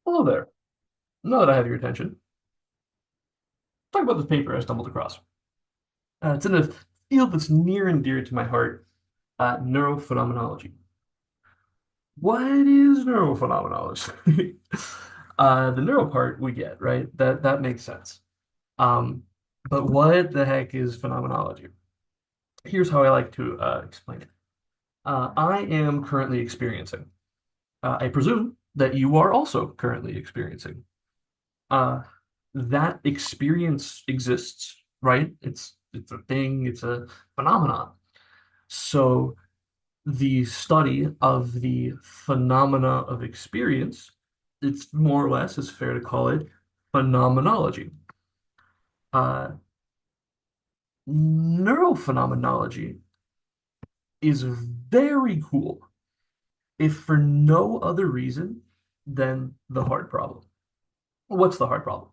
Hello there. Now that I have your attention, talk about this paper I stumbled across. It's in a field that's near and dear to my heart, neurophenomenology. What is neurophenomenology? The neuro part we get, right? That makes sense. Um, but what the heck is phenomenology? Here's how I like to explain it. I am currently experiencing. I presume that you are also currently experiencing. uh, that experience exists, right? It's a thing, it's a phenomenon. So the study of the phenomena of experience, it's more or less, it's fair to call it phenomenology. Uh, Neurophenomenology is very cool, if for no other reason than the hard problem. What's the hard problem?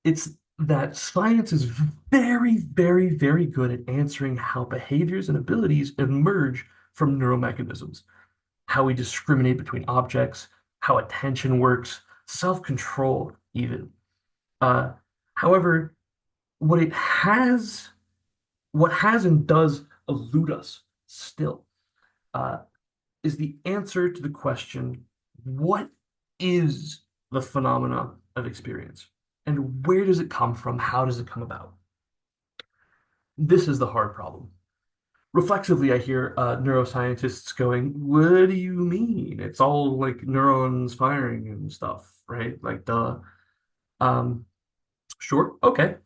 It's that science is very, very, very good at answering how behaviors and abilities emerge from neuromechanisms, how we discriminate between objects, how attention works, self-control, even. Uh, However, what it has, what has and does elude us still, uh, is the answer to the question, what is the phenomena of experience? And where does it come from? How does it come about? This is the hard problem. Reflexively, I hear neuroscientists going, what do you mean? It's all like neurons firing and stuff, right? Like, duh. Um, sure, okay.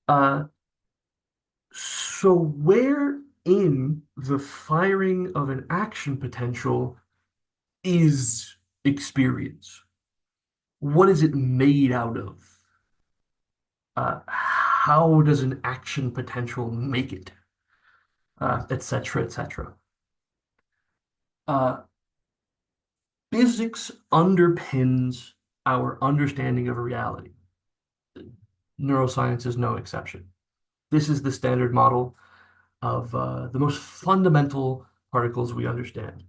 Uh, so where in the firing of an action potential is experience? What is it made out of? How does an action potential make it? Et cetera, et cetera. Uh, Physics underpins our understanding of reality. Neuroscience is no exception. This is the standard model of the most fundamental particles we understand.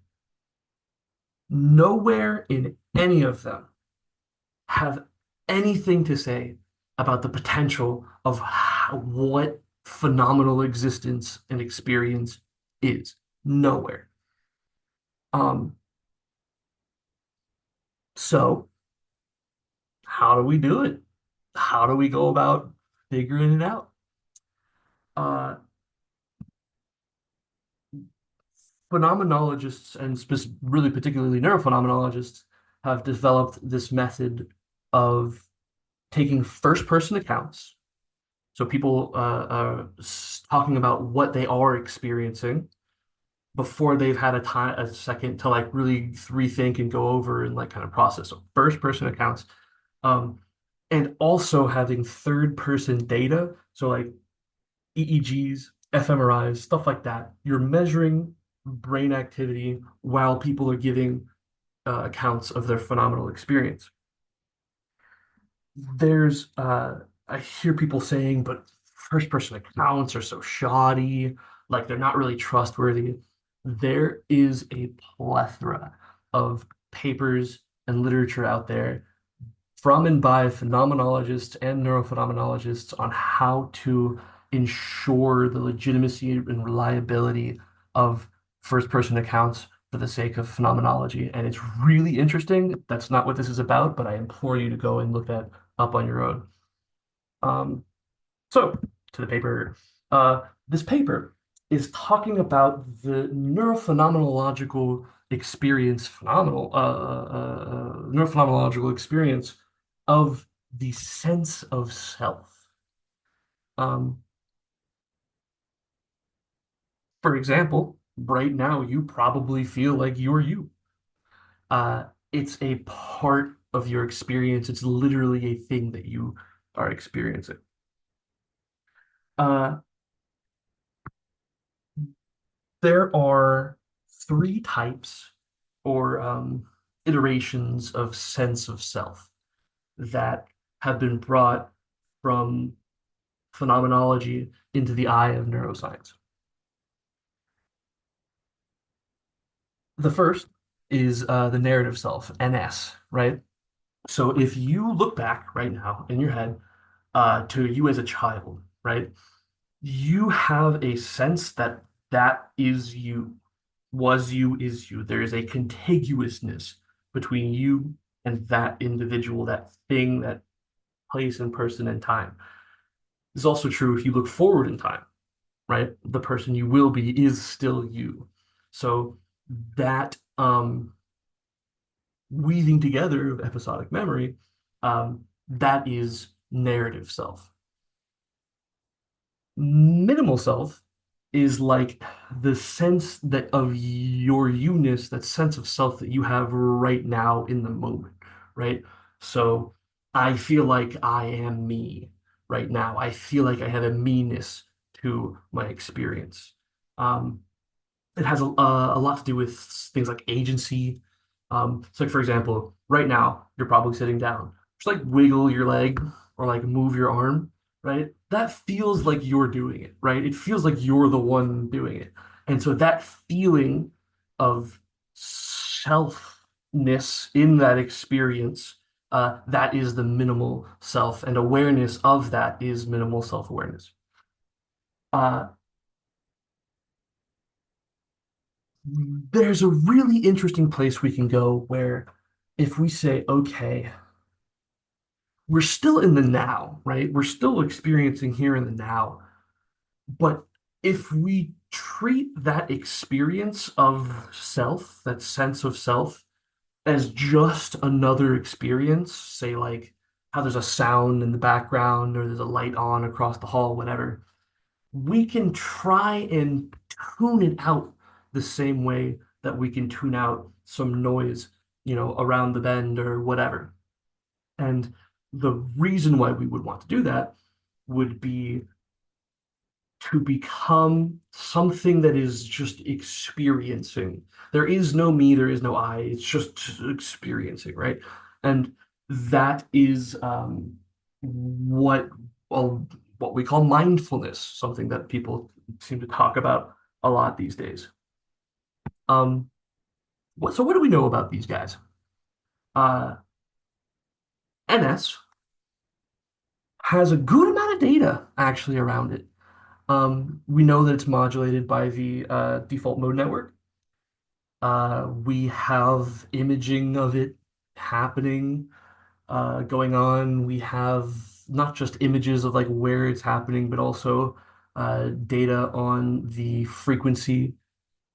Nowhere in any of them have anything to say about the potential of what phenomenal existence and experience is. Nowhere. Um, so how do we do it? How do we go about figuring it out? Uh, Phenomenologists and really particularly neurophenomenologists have developed this method of taking first person accounts. So people talking about what they are experiencing before they've had a second to like really rethink and go over and like kind of process. So first person accounts, um, and also having third person data. So like EEGs, fMRIs, stuff like that. You're measuring brain activity while people are giving accounts of their phenomenal experience. There's, I hear people saying, but first person accounts are so shoddy, like they're not really trustworthy. There is a plethora of papers and literature out there from and by phenomenologists and neurophenomenologists on how to ensure the legitimacy and reliability of first person accounts for the sake of phenomenology. And it's really interesting. That's not what this is about, but I implore you to go and look that up on your own. Um, so, to the paper. This paper is talking about the neurophenomenological experience, neurophenomenological experience of the sense of self. Um, for example, right now you probably feel like you're you. It's a part of your experience. It's literally a thing that you are experiencing. Uh, There are three types or iterations of sense of self that have been brought from phenomenology into the eye of neuroscience. The first is the narrative self, NS, right? So if you look back right now in your head to you as a child, right, you have a sense that that is you, was you, is you. There is a contiguousness between you and that individual, that thing, that place and person and time. It's also true if you look forward in time, right? The person you will be is still you. So that weaving together of episodic memory, that is narrative self. Minimal self is like the sense that of your you-ness, that sense of self that you have right now in the moment, right? So I feel like I am me right now. I feel like I have a meanness to my experience. Um, it has a lot to do with things like agency. So like for example, right now you're probably sitting down. Just like wiggle your leg or like move your arm, right? That feels like you're doing it, right? It feels like you're the one doing it. And so that feeling of selfness in that experience, that is the minimal self, and awareness of that is minimal self-awareness. Uh, there's a really interesting place we can go where if we say, okay, we're still in the now, right? We're still experiencing here in the now. But if we treat that experience of self, that sense of self, as just another experience, say like how there's a sound in the background or there's a light on across the hall, whatever, we can try and tune it out the same way that we can tune out some noise, around the bend or whatever. And the reason why we would want to do that would be to become something that is just experiencing. There is no me, there is no I, it's just experiencing, right? And that is what well, what we call mindfulness, something that people seem to talk about a lot these days. Um, so what do we know about these guys? Uh, NS has a good amount of data actually around it. We know that it's modulated by the default mode network. We have imaging of it happening, going on. We have not just images of like where it's happening, but also data on the frequency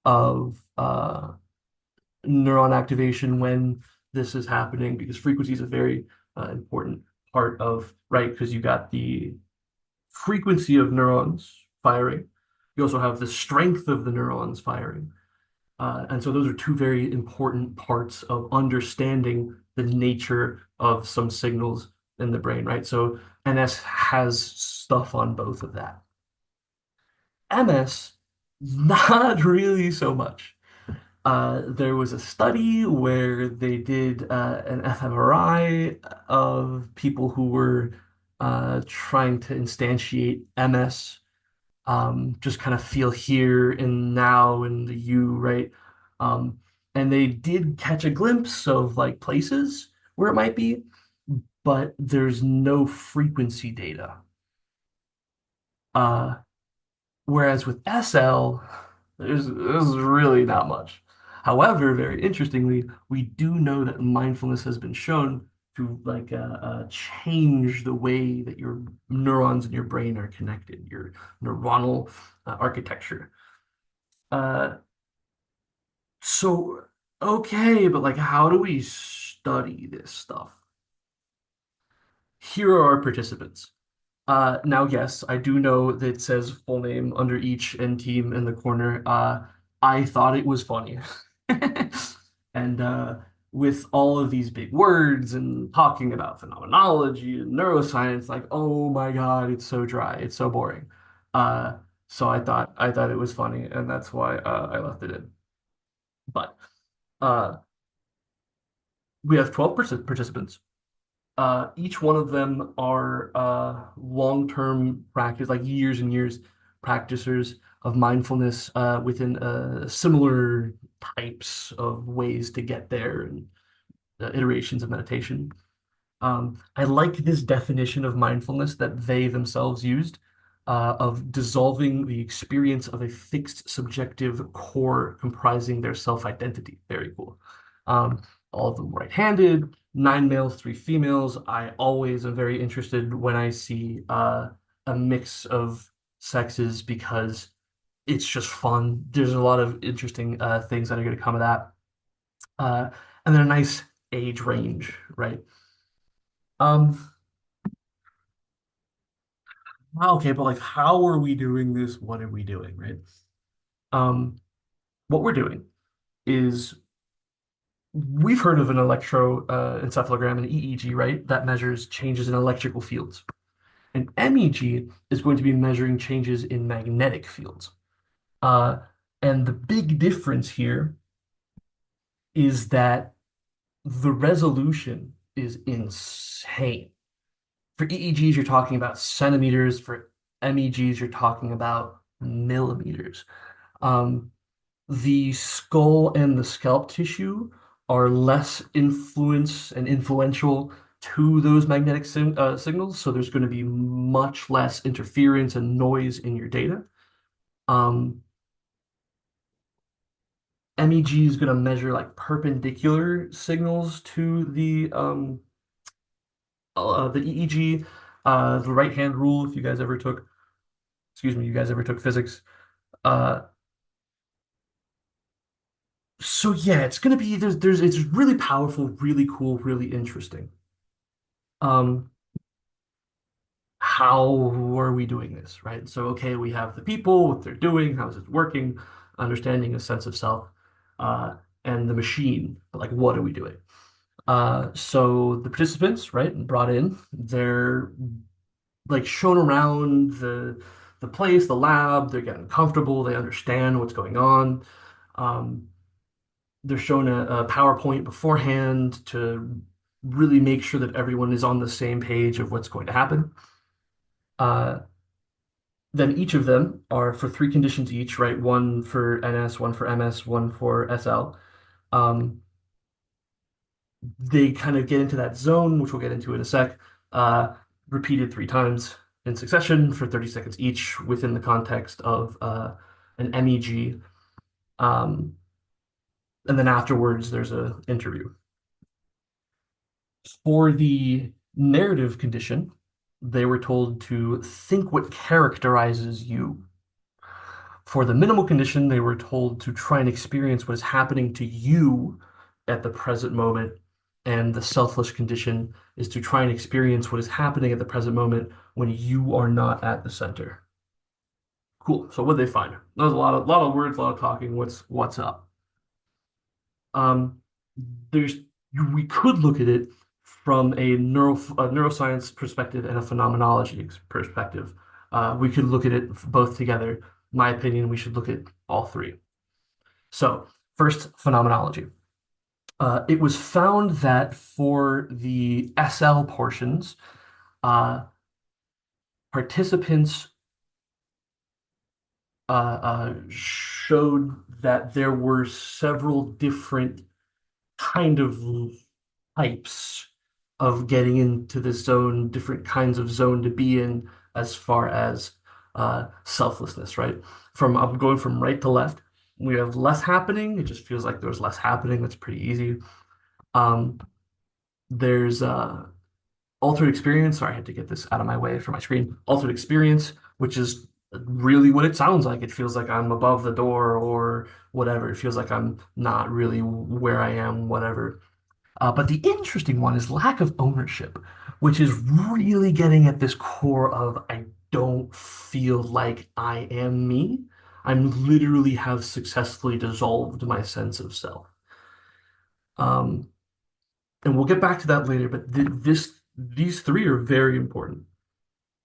of neuron activation when this is happening, because frequency is a very important part of, right? Because you got the frequency of neurons firing. You also have the strength of the neurons firing. And so those are two very important parts of understanding the nature of some signals in the brain, right? So NS has stuff on both of that. MS, not really so much. There was a study where they did an fMRI of people who were trying to instantiate MS, just kind of feel here and now in the you, right? Um, and they did catch a glimpse of like places where it might be, but there's no frequency data. Uh, whereas with SL, there's really not much. However, very interestingly, we do know that mindfulness has been shown to like change the way that your neurons in your brain are connected, your neuronal architecture. Uh, so, okay, but like, how do we study this stuff? Here are our participants. Now, yes, I do know that it says full name under each end team in the corner. I thought it was funny. And with all of these big words and talking about phenomenology and neuroscience, like, oh my God, it's so dry, it's so boring. Uh, so I thought it was funny, and that's why I left it in. But uh, we have 12 participants. Each one of them are long-term practice, like years and years practicers of mindfulness within similar types of ways to get there and iterations of meditation. I like this definition of mindfulness that they themselves used, of dissolving the experience of a fixed subjective core comprising their self-identity. Very cool. Um, all of them right-handed, nine males, three females. I always am very interested when I see a mix of sexes because it's just fun. There's a lot of interesting things that are going to come of that. Uh, and then a nice age range, right? Um, okay, but like, how are we doing this? What are we doing, right? Um, what we're doing is we've heard of an electroencephalogram, an EEG, right? That measures changes in electrical fields. An MEG is going to be measuring changes in magnetic fields. Uh, and the big difference here is that the resolution is insane. For EEGs, you're talking about centimeters. For MEGs, you're talking about millimeters. Um, the skull and the scalp tissue are less influence and influential to those magnetic signals, so there's going to be much less interference and noise in your data. Um, MEG is going to measure like perpendicular signals to the EEG, the right hand rule. If you guys ever took, excuse me, you guys ever took physics. Uh, so yeah, it's gonna be it's really powerful, really cool, really interesting. Um, how are we doing this, right? So okay, we have the people, what they're doing, how is it working, understanding a sense of self, uh, and the machine. But like, what are we doing? So the participants, right, brought in, they're like shown around the place, the lab. They're getting comfortable. They understand what's going on. Um, they're shown a PowerPoint beforehand to really make sure that everyone is on the same page of what's going to happen. Uh, then each of them are for three conditions each, right? One for NS, one for MS, one for SL. Um, they kind of get into that zone, which we'll get into in a sec, uh, repeated three times in succession for 30 seconds each within the context of an MEG. Um, and then afterwards, there's an interview. For the narrative condition, they were told to think what characterizes you. For the minimal condition, they were told to try and experience what is happening to you at the present moment. And the selfless condition is to try and experience what is happening at the present moment when you are not at the center. Cool. So what did they find? There's a lot of words, a lot of talking. What's up? Um, there's we could look at it from a neuroscience perspective and a phenomenology perspective. We could look at it both together. My opinion, we should look at all three. So, first, phenomenology. It was found that for the SL portions, participants showed that there were several different kind of types of getting into the zone, different kinds of zone to be in as far as selflessness, right? I'm going from right to left. We have less happening. It just feels like there's less happening. That's pretty easy. Um, there's altered experience. Sorry, I had to get this out of my way for my screen. Altered experience, which is really what it sounds like. It feels like I'm above the door or whatever. It feels like I'm not really where I am, whatever. But the interesting one is lack of ownership, which is really getting at this core of I don't feel like I am me. I'm literally have successfully dissolved my sense of self. Um, and we'll get back to that later, but these three are very important.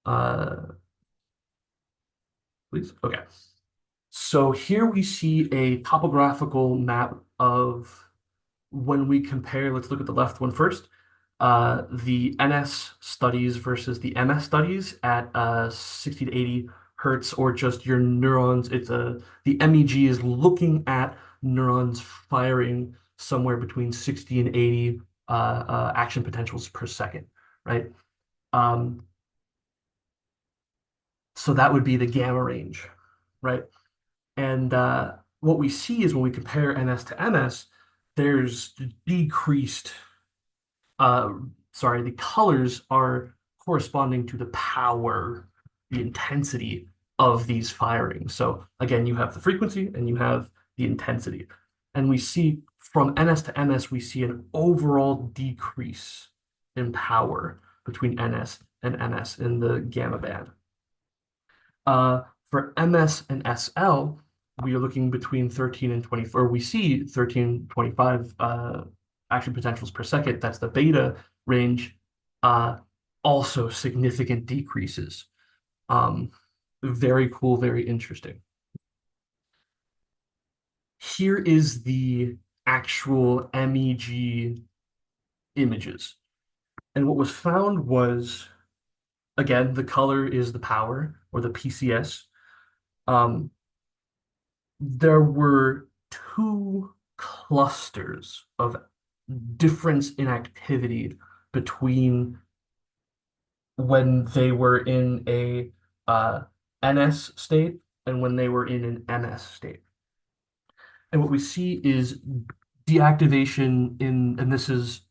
Uh, please. Okay. So here we see a topographical map of when we compare, let's look at the left one first, the NS studies versus the MS studies at 60 to 80 hertz, or just your neurons. The MEG is looking at neurons firing somewhere between 60 and 80. action potentials per second, right? Um, so that would be the gamma range, right? And what we see is when we compare NS to MS, there's decreased, uh, sorry, the colors are corresponding to the power, the intensity of these firings. So again, you have the frequency and you have the intensity. And we see from NS to MS, we see an overall decrease in power between NS and MS in the gamma band. For MS and SL, we are looking between 13 and 24. We see 13, 25 action potentials per second. That's the beta range. Uh, Also significant decreases. Um, Very cool, very interesting. Here is the actual MEG images. And what was found was, again, the color is the power or the PCS. Um, there were two clusters of difference in activity between when they were in a NS state and when they were in an MS state. And what we see is deactivation in, and this is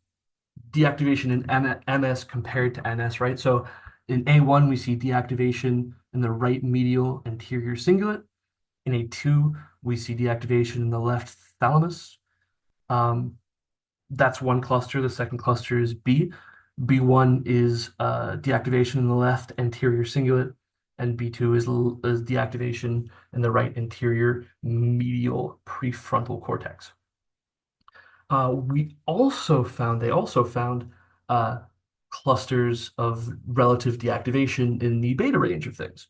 deactivation in MS compared to NS, right? So in A1, we see deactivation in the right medial anterior cingulate. In A2, we see deactivation in the left thalamus. Um, that's one cluster. The second cluster is B. B1 is deactivation in the left anterior cingulate, and B2 is deactivation in the right anterior medial prefrontal cortex. They also found uh, clusters of relative deactivation in the beta range of things.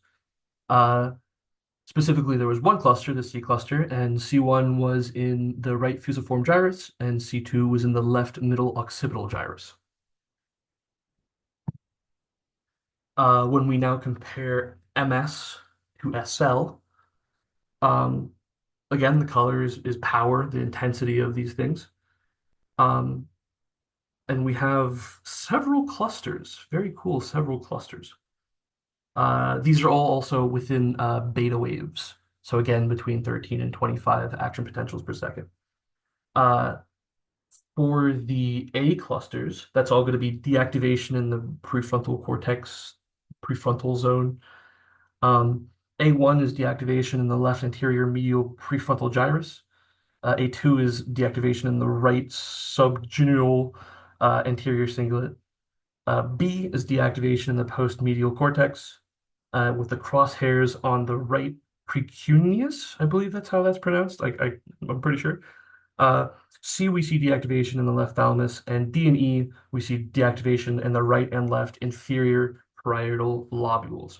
Uh, Specifically, there was one cluster, the C cluster, and C1 was in the right fusiform gyrus, and C2 was in the left middle occipital gyrus. When we now compare MS to SL, um, again, the color is power, the intensity of these things. Um, and we have several clusters, very cool, several clusters. These are all also within beta waves. So again, between 13 and 25 action potentials per second. Uh, for the A clusters, that's all going to be deactivation in the prefrontal cortex, prefrontal zone. A1 is deactivation in the left anterior medial prefrontal gyrus. A2 is deactivation in the right subgenual anterior cingulate. B is deactivation in the postmedial cortex with the crosshairs on the right precuneus. I believe that's how that's pronounced. I'm pretty sure. Uh, C, we see deactivation in the left thalamus, and D and E, we see deactivation in the right and left inferior parietal lobules.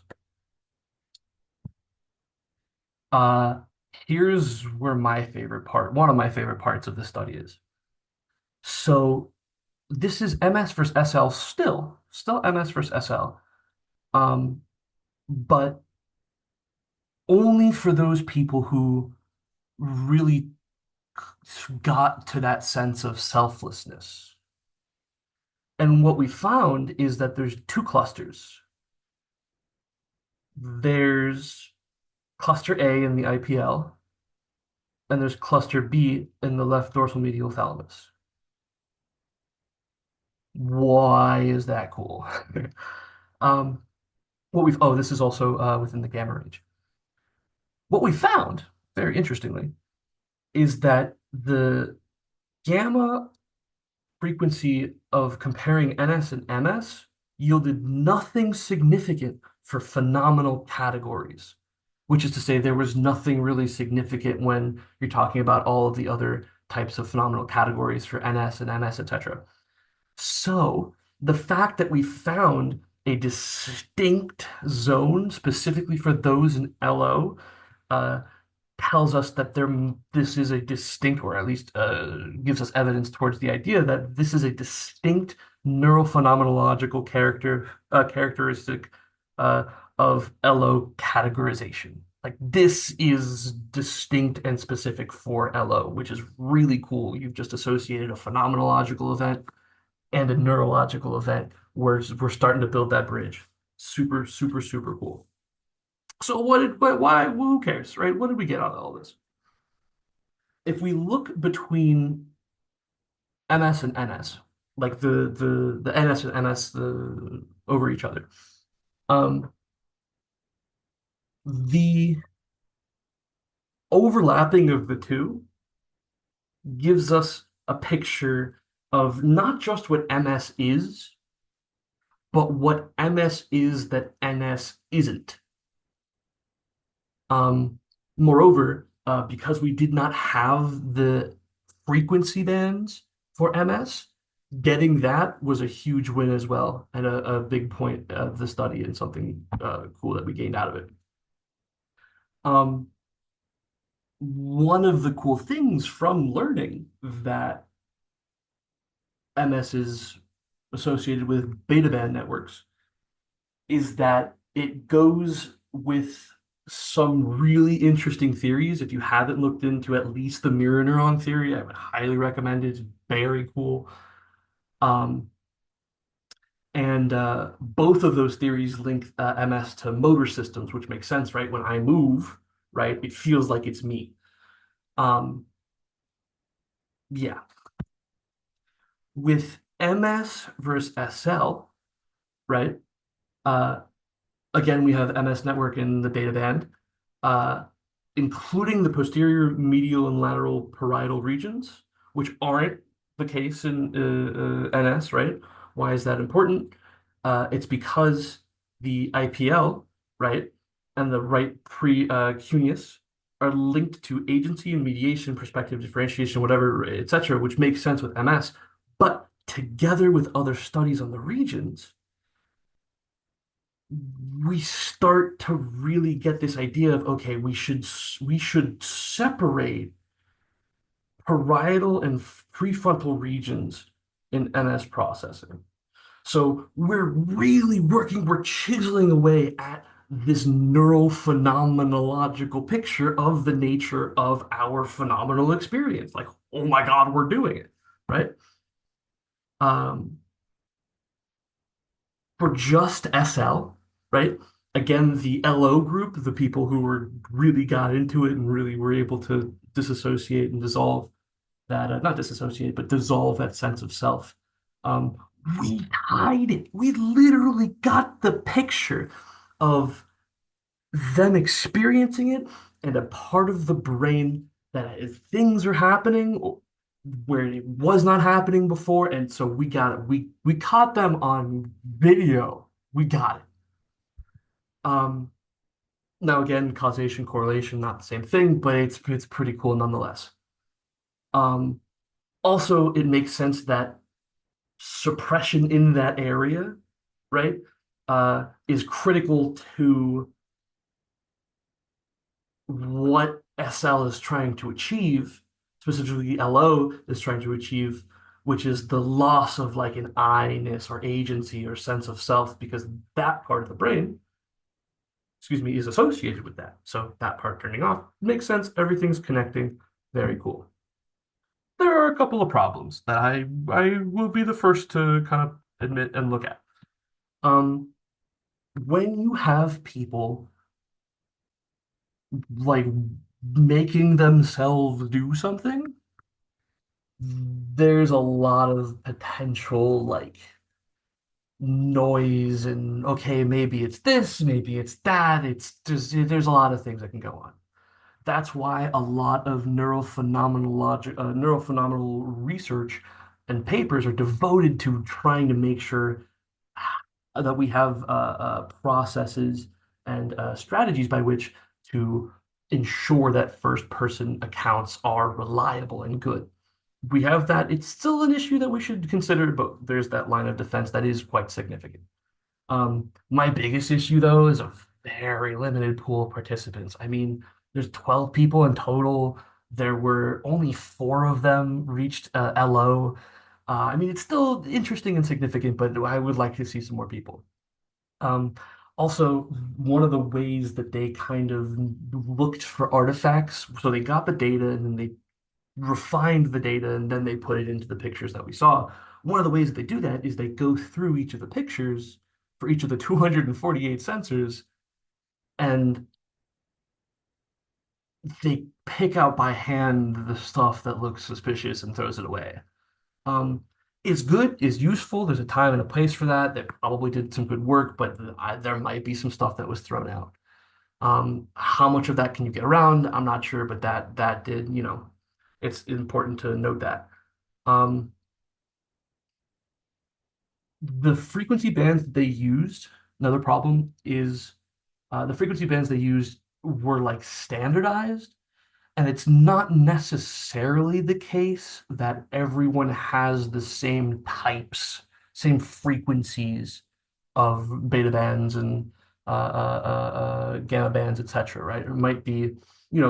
Uh, Here's where one of my favorite parts of the study is. So this is MS versus SL still MS versus SL. Um, but only for those people who really got to that sense of selflessness. And what we found is that there's two clusters. There's cluster A in the IPL, and there's cluster B in the left dorsal medial thalamus. Why is that cool? Um, this is also within the gamma range. What we found, very interestingly, is that the gamma frequency of comparing NS and MS yielded nothing significant for phenomenal categories, which is to say there was nothing really significant when you're talking about all of the other types of phenomenal categories for NS and MS, etc. So the fact that we found a distinct zone specifically for those in LO uh, tells us that this is a distinct, or at least gives us evidence towards the idea that this is a distinct neurophenomenological characteristic uh, of LO categorization. Like this is distinct and specific for LO, which is really cool. You've just associated a phenomenological event and a neurological event. We're starting to build that bridge. Super, super, super cool. So why, who cares, right? What did we get out of all this? If we look between MS and NS, like the NS and NS over each other, um, the overlapping of the two gives us a picture of not just what MS is, but what MS is that NS isn't. Um, Moreover, because we did not have the frequency bands for MS, getting that was a huge win as well, and a big point of the study and something cool that we gained out of it. Um, One of the cool things from learning that MS is associated with beta band networks is that it goes with some really interesting theories. If you haven't looked into at least the mirror neuron theory, I would highly recommend it. It's very cool. Um, and both of those theories link MS to motor systems, which makes sense, right? When I move, right, it feels like it's me. Um, yeah. With MS versus SL, right? Uh, Again, we have MS network in the beta band, uh, including the posterior, medial, and lateral parietal regions, which aren't the case in NS, right? Why is that important? It's because the IPL, right, and the right precuneus are linked to agency and mediation, perspective differentiation, whatever, etc., which makes sense with MS. But together with other studies on the regions, we start to really get this idea of okay, we should separate parietal and prefrontal regions in NS processing. So we're really working, we're chiseling away at this neurophenomenological picture of the nature of our phenomenal experience. Like, oh my God, we're doing it, right? Um, for just SL, right? Again, the LO group, the people who were really got into it and really were able to disassociate and dissolve that, not disassociate, but dissolve that sense of self. Um, we tied it. We literally got the picture of them experiencing it and a part of the brain that if things are happening where it was not happening before, and so we got it. We caught them on video. We got it. Um, Now again, causation, correlation, not the same thing, but it's pretty cool nonetheless. Um, Also, it makes sense that suppression in that area, right, is critical to what SL is trying to achieve, specifically LO is trying to achieve, which is the loss of like an I-ness or agency or sense of self, because that part of the brain, excuse me, is associated with that. So that part turning off makes sense. Everything's connecting. Very cool. There are a couple of problems that I will be the first to kind of admit and look at. Um, when you have people like making themselves do something, there's a lot of potential like noise and okay, maybe it's this, maybe it's that. It's just there's a lot of things that can go on. That's why a lot of neurophenomenal research and papers are devoted to trying to make sure that we have processes and strategies by which to ensure that first person accounts are reliable and good. We have that. It's still an issue that we should consider, but there's that line of defense that is quite significant. My biggest issue, though, is a very limited pool of participants. I mean, there's 12 people in total. There were only four of them reached LO. I mean, it's still interesting and significant, but I would like to see some more people. Um, Also, one of the ways that they kind of looked for artifacts, so they got the data and then they refined the data and then they put it into the pictures that we saw, One of the ways that they do that is they go through each of the pictures for each of the 248 sensors and they pick out by hand the stuff that looks suspicious and throws it away. Um, it's good, it's useful. There's a time and a place for that. They probably did some good work, but there might be some stuff that was thrown out. How much of that can you get around? I'm not sure, but that did, it's important to note that. Um, the frequency bands that they used, another problem is the frequency bands they used were like standardized. And it's not necessarily the case that everyone has the same types, same frequencies of beta bands and gamma bands, etc. Right? It might be,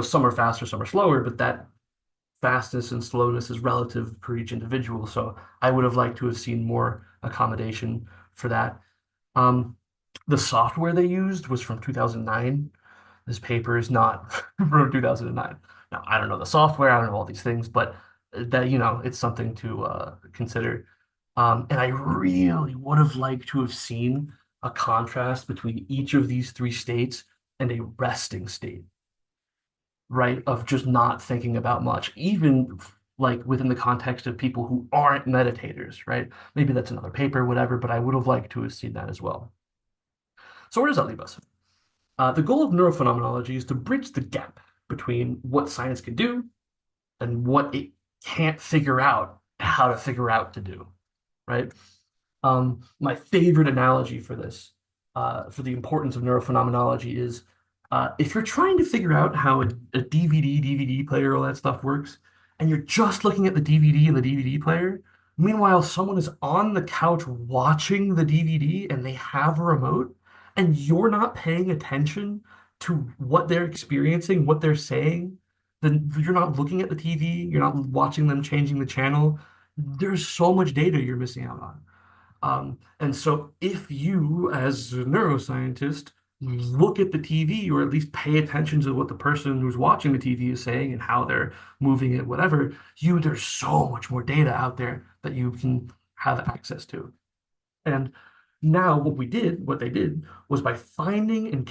some are faster, some are slower, but that fastness and slowness is relative for each individual. So I would have liked to have seen more accommodation for that. Um, the software they used was from 2009. This paper is not from 2009. Now, I don't know the software, I don't know all these things, but that, it's something to consider. And I really would have liked to have seen a contrast between each of these three states and a resting state, right? Of just not thinking about much, even like within the context of people who aren't meditators, right? Maybe that's another paper, whatever, but I would have liked to have seen that as well. So where does that leave us? The goal of neurophenomenology is to bridge the gap between what science can do and what it can't figure out how to figure out to do, right? My favorite analogy for this, for the importance of neurophenomenology, is if you're trying to figure out how a DVD player, all that stuff works, and you're just looking at the DVD and the DVD player, meanwhile, someone is on the couch watching the DVD and they have a remote, and you're not paying attention to what they're experiencing, what they're saying, then you're not looking at the TV, you're not watching them changing the channel. There's so much data you're missing out on. And so if you, as a neuroscientist, look at the TV or at least pay attention to what the person who's watching the TV is saying and how they're moving it, whatever, there's so much more data out there that you can have access to. And now what they did was by finding and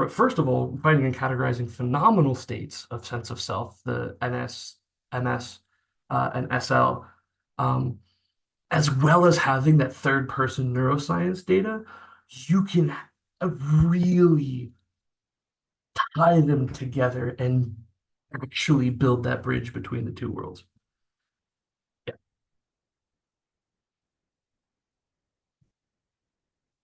first of all, finding and categorizing phenomenal states of sense of self, the NS, MS, and SL, um, as well as having that third person neuroscience data, you can really tie them together and actually build that bridge between the two worlds.